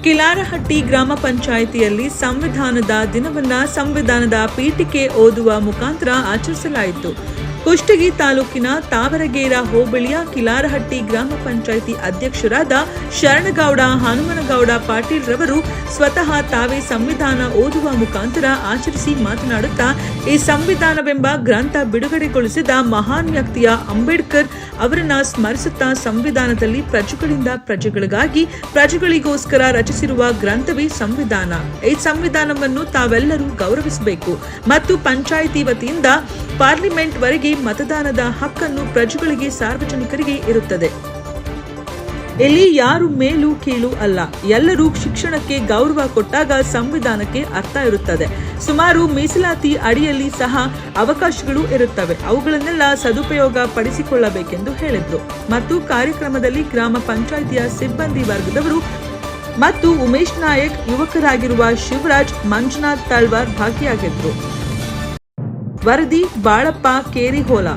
ಕಿಲಾರಹಟ್ಟಿ ಗ್ರಾಮ ಪಂಚಾಯಿತಿಯಲ್ಲಿ ಸಂವಿಧಾನದ ದಿನವನ್ನ ಸಂವಿಧಾನದ ಪೀಠಿಕೆ ಓದುವ ಮುಖಾಂತರ ಆಚರಿಸಲಾಯಿತು. ಕುಷ್ಟಗಿ ತಾಲೂಕಿನ ತಾವರಗೇರ ಹೋಬಳಿಯ ಕಿಲಾರಹಟ್ಟಿ ಗ್ರಾಮ ಪಂಚಾಯಿತಿ ಅಧ್ಯಕ್ಷರಾದ ಶರಣಗೌಡ ಹನುಮನಗೌಡ ಪಾಟೀಲ್ ರವರು ಸ್ವತಃ ತಾವೇ ಸಂವಿಧಾನ ಓದುವ ಮುಖಾಂತರ ಆಚರಿಸಿ ಮಾತನಾಡುತ್ತಾ, ಈ ಸಂವಿಧಾನವೆಂಬ ಗ್ರಂಥ ಬಿಡುಗಡೆಗೊಳಿಸಿದ ಮಹಾನ್ ವ್ಯಕ್ತಿಯ ಅಂಬೇಡ್ಕರ್ ಅವರನ್ನ ಸ್ಮರಿಸುತ್ತಾ ಸಂವಿಧಾನದಲ್ಲಿ ಪ್ರಜೆಗಳಿಂದ ಪ್ರಜೆಗಳಿಗಾಗಿ ಪ್ರಜೆಗಳಿಗೋಸ್ಕರ ರಚಿಸಿರುವ ಗ್ರಂಥವೇ ಸಂವಿಧಾನ. ಈ ಸಂವಿಧಾನವನ್ನು ತಾವೆಲ್ಲರೂ ಗೌರವಿಸಬೇಕು ಮತ್ತು ಪಂಚಾಯಿತಿ ವತಿಯಿಂದ ಪಾರ್ಲಿಮೆಂಟ್ ವರೆಗೆ ಮತದಾನದ ಹಕ್ಕನ್ನು ಪ್ರಜೆಗಳಿಗೆ ಸಾರ್ವಜನಿಕರಿಗೆ ಇರುತ್ತದೆ. ಇಲ್ಲಿ ಯಾರು ಮೇಲು ಕೀಳು ಅಲ್ಲ, ಎಲ್ಲರೂ ಶಿಕ್ಷಣಕ್ಕೆ ಗೌರವ ಕೊಟ್ಟಾಗ ಸಂವಿಧಾನಕ್ಕೆ ಅರ್ಥ ಇರುತ್ತದೆ. ಸುಮಾರು ಮೀಸಲಾತಿ ಅಡಿಯಲ್ಲಿ ಸಹ ಅವಕಾಶಗಳು ಇರುತ್ತವೆ, ಅವುಗಳನ್ನೆಲ್ಲ ಸದುಪಯೋಗ ಪಡಿಸಿಕೊಳ್ಳಬೇಕೆಂದು ಹೇಳಿದ್ರು. ಮತ್ತು ಕಾರ್ಯಕ್ರಮದಲ್ಲಿ ಗ್ರಾಮ ಪಂಚಾಯಿತಿಯ ಸಿಬ್ಬಂದಿ ವರ್ಗದವರು ಮತ್ತು ಉಮೇಶ್ ನಾಯಕ್, ಯುವಕರಾಗಿರುವ ಶಿವರಾಜ್, ಮಂಜುನಾಥ್ ತಳ್ವಾರ್ ಭಾಗಿಯಾಗಿದ್ರು. ವರದಿ ಬಾಳಪ್ಪ ಕೇರಿಹೋಲ.